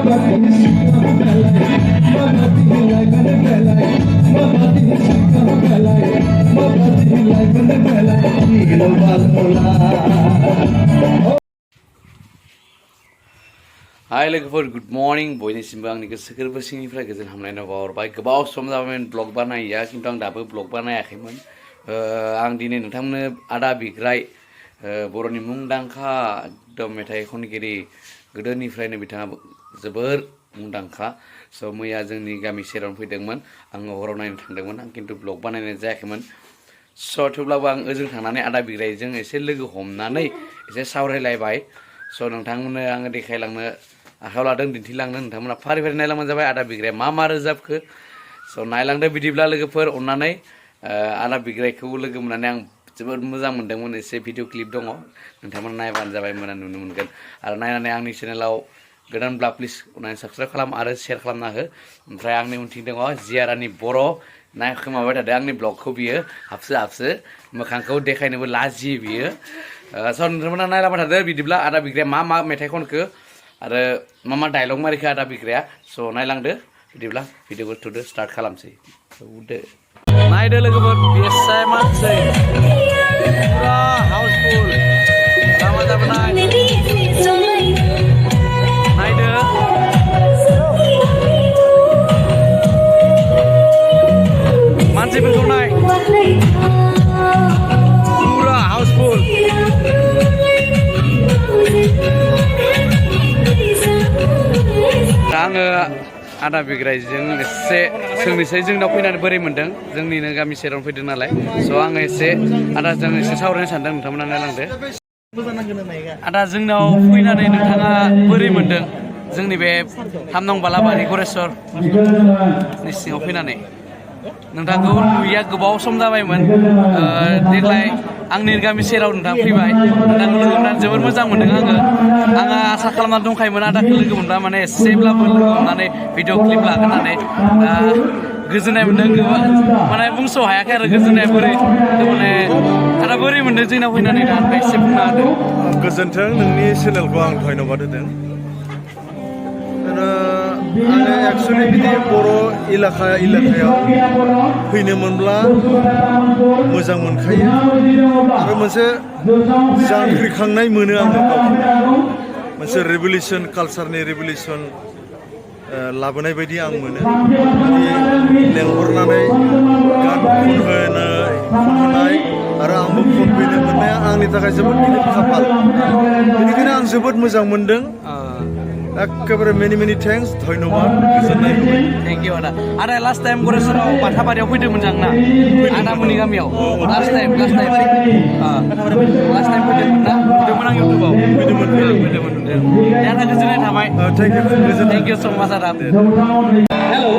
Hai लोगोफोर good morning बयनिसिमबो आंनि गोसो गोरबो सिंनिफ्राय गोजोन हामलायनाय बावहरबाय गोबाव सम जाबायमोन ब्लग बानायैया खिन्थु आं दाबो ब्लग बानायाखैमोन आं दिनै नोंथांमोननो आदा बिग्राय बर'नि मुंदांखा एकदम मेथाइ खनगिरि गोदोनिफ्रायनो बिथाङा जोबोर मुंदांखा स' मैया जोंनि गामि सेरावनो फैदोंमोन आङो हराव नायनो थांदोंमोन आं खिन्थु ब्लग बानायनाय जायाखैमोन स' थेवब्लाबो आं ओजों थांनानै आदा बिग्रायजों एसे लोगो हमनानै एसे सावरायलायबाय स' नोंथांमोननो आङो देखायलांनो आखायाव लादों दिन्थिलांनो नोंथांमोना फारि फारि नायलांबानो जाबाय आदा बिग्राया मा रोजाबखो स' नायलांदो बिदिब्ला लोगोफोर अननानै आदा बिग्रायखौ लोगो मोननानै आं जोबोद मोजां मोनदोंमोन एसे भिडिअ क्लिप दङ नोंथांमोना नायबानो जाबाय मोना नुनो मोनगोन आरो नायनानै आंनि चेनेलाव गोदानब्ला प्लिज अननानै साबस्क्राइब खालाम आरो शेयार खालामना हो ओमफ्राय आंनि उनथिं दङ जियारानि बर' नायखोमाबाय थादों आंनि ब्लगखौ बियो हाबसो मोखांखौ देखायनोबो लाजियो बियो स' नोंथांमोना नायलांबाय थादो बिदिब्ला आदा बिग्राया मा मेथाइ खनखो आरो मा डायलग मारिखो आदा बिग्राया स' नायलांदो बिदिब्ला भिडिअखौ थुदो स्टार्ट खालामसै नायदो लोगोफोर बेसे मानसि पुरा हाउसफुल लामा जाबोनाय नायदो मानसिफोरखौ नाय पुरा हाउसफुल आङो आदा बिग्रायजों एसे सोंनोसै जोंनाव फैनानै बोरै मोनदों जोंनिनो गामि सेरावनो फैदों नालाय स' आङो एसे आदाजों एसे सावरायनो सानदों नोंथांमोना नायलांदो आदा जोंनाव फैनानै नोंथाङा बोरै मोनदों जोंनि बे 3 नं बालाबारि गरेस्वरनि सिङाव फैनानै नोंथांखौ नुयैया गोबाव सम जाबायमोन देग्लाय आंनि गामि सेराव नोंथां फैबाय नोंथांखौ लोगो मोननानै जोबोर मोजां मोनदों आङो आसा खालामनानै दंखायोमोन आदाखौ लोगो मोनबा माने एसेब्लाबो लोगो हमनानै भिडिअ क्लिप लागोन होननानै गोजोननाय मोनदों गोबां माने बुंस' हायाखै आरो गोजोननाया बोरै माने आदा बोरै मोनदों जोंनाव फैनानै दा एसे बुंना होदो गोजोन्थों नोंनि चेनेलखौ आं धन्यबाद होदों आङो एक्सुवेलि बिदि बर' इलाकायाव फैनो मोनब्ला मोजां मोनखायो आरो मोनसे जांख्रिखांनाय मोनो आङो गावखौनो मोनसे रिभलिउसन कालचारनि रिभलिउसन लाबोनाय बायदि आं मोनो बिदि लेंहरनानै गान खनहोनाय आरो आंबो खनफैनो मोननाया आंनि थाखाय जोबोद गिदिर खाफाल बेनिखायनो आं जोबोद मोजां मोनदों एकेबारे मेनि थेंक्स धन्यबाद गोजोननाय होबाय थेंक इउ आदा लास्ट टाइम गरेस्वराव बाथाबारियाव फैदोंमोन जों ना आदामोननि गामियाव लास्ट टाइम फैदोंमोन ना नुदोंमोन आं इउटुबाव फैदोंमोन आदा गोजोननाय थाबाय थेंक इउ स' माच आदा हेलौ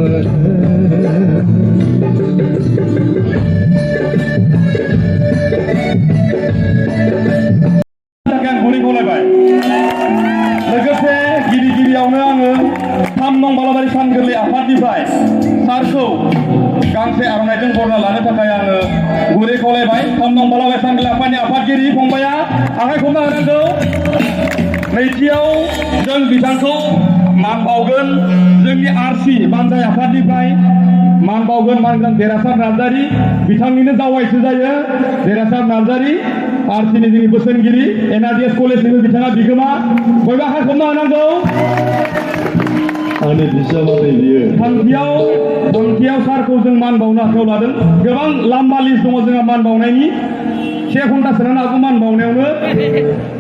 गुरै खावलायबाय लोगोसे गिबियावनो आङो 3 नं बालाबारि सान गोरलै आफादनिफ्राय सारखौ गांसे आर'नाइजों बरना लानो थाखाय आङो गुरै खावलायबाय 3 नं बालाबारि सान गोरलै आफादनि आफादगिरि फंबाया आखाइ खबना होनांगौ। नैथियाव जों बिथांखौ मान बावगोन जोंनि आरसि बान्जाय आफादनिफ्राय मान बावगोन मानगोनां देरहासार नार्जारि बिथांनिनो जावायसो जायो देरहासार नार्जारि आरसिनि जोंनि बोसोनगिरि एनआरडिएस कलेजनिबो बिथाङा बिगोमा बयबो आखाइ खबना होनांगौ। आंनि बिजामादै बियो थामथियाव सारखौ जों मान बावनो आखायाव लादों। गोबां लाम्बा लिस्ट दङ जोंहा मान बावनायनि 1 घन्टासो नांनो हागौ मान बावनायावनो।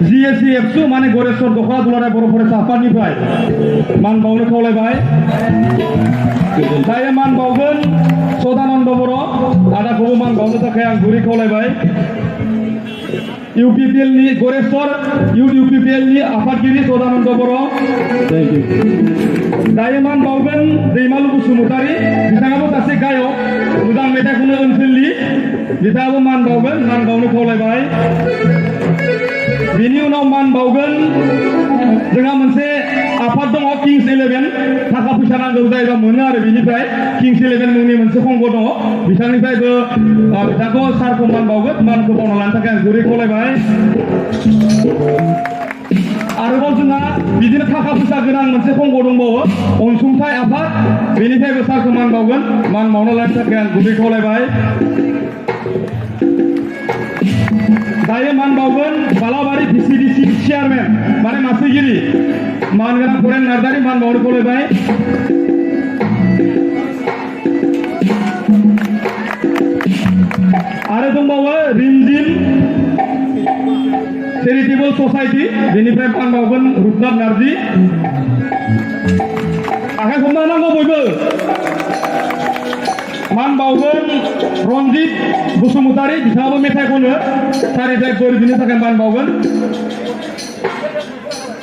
जिएससि एबसु माने गरेस्वर दख'रा दुलाराय बर' फरायसा आफादनिफ्राय मान बावनो खावलायबाय। दायो मान बावगोन सदानन्द बर' आदाखौबो मान बावनो थाखाय आं गुरै खावलायबाय। इउपिपिएलनि गरेस्वर इउपिपिएलनि आफादगिरि सदानन्द बर' दायो मान बावगोन दैमालु बसुमतारि बिथाङाबो सासे गायक मोजां मेथाइ खनो ओनसोलनि बिथाङाबो मान बावगोन मान बावनो खावलायबाय। बिनि उनाव मान बावगोन जोंहा मोनसे आफाद दङ किंस 11 थाखा फैसा नांगौ जायोबा मोनो आरो बिनिफ्राय किंस 11 मुंनि मोनसे संघ दङ बिथांनिफ्रायबो बिथांखौ सारखौ मान बावगोन मानखौ बावना लानो थाखाय आं गुरै खावलायबाय। आरोबाव जोंहा बिदिनो थाखा फैसा गोनां मोनसे संघ दंबावो अनसुंथाइ आफाद बेनिफ्रायबो सारखौ मान बावगोन मान बावना लानो थाखाय आं गुरै खावलायबाय। दायो मान बावगोन बालाबारि भिसिडिसि चेयारमेन माने मासिगिरि मानगोनां फरेन नार्जारि मान बावनो खावलायबाय। आरो दंबावो रिमजिम चेरिटेबल ससाइटि बेनिफ्राय मान बावगोन रुपनाथ नार्जि आखाइ खबना होनांगौ बयबो। मान बावगोन रन्जित बसुमतारि बिथाङाबो मेथाइ खनो सारिफ्राय बोर बिनो थाखाय मान बावगोन।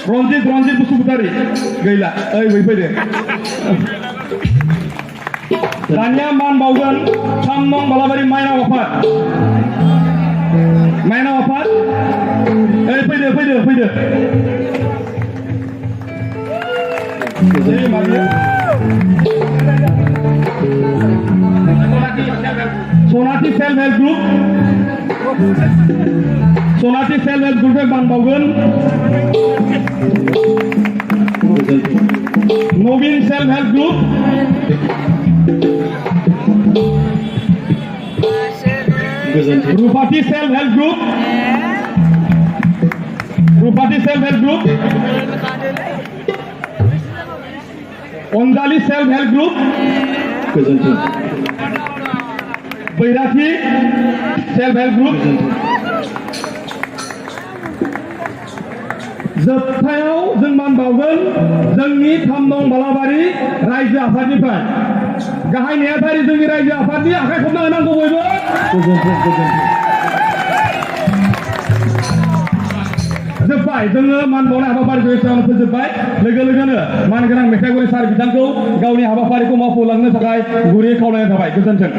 रन्जित बसुमतारि गैला ओइ बै फैदो। दानिया मान बावगोन 3 नं बालाबारि माइनाव आफाद ओइ फैदो सनाथि सेल्फ हेल्प ग्रुप मान बावगोन। नवीन सेल्फ हेल्प ग्रुप रूपाती सेल्फ हेल्प ग्रुप अंजाली सेल्फ हेल्प ग्रुप बैराथि सेल्फ हेल्प ग्रुप जोबथायाव जों मान बावगोन जोंनि 3 नं बालाबारि रायजो आफादनिफ्राय गाहाय नेहाथारि जोंनि रायजो आफादनि आखाइ खबना होनांगौ बयबो। जोब्बाय जोङो मान बावनाय हाबाफारिखौ एसेयावनो फोजोबबाय। लोगो लोगोनो मानगोनां मेथाइगिरि सार बिथांखौ गावनि हाबाफारिखौ मावफुंलांनो थाखाय गुरै खावलायनाय थाबाय। गोजोन्थों।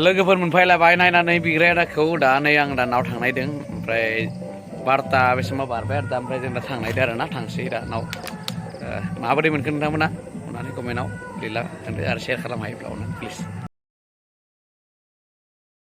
लोगोफोर मोनफैलायबाय नायनानै बिग्राय आदाखौ दा नै आं दानाव थांनायदों ओमफ्राय 12ता बेसेबा बारबाय आरो दा ओमफ्राय जों दा थांनायदों आरो ना थांसै दा नाव माबोरै मोनखो नोंथांमोना अननानै कमेन्टआव लिरला आरो शेयार खालामनो हायोब्ला अननानै प्लिज।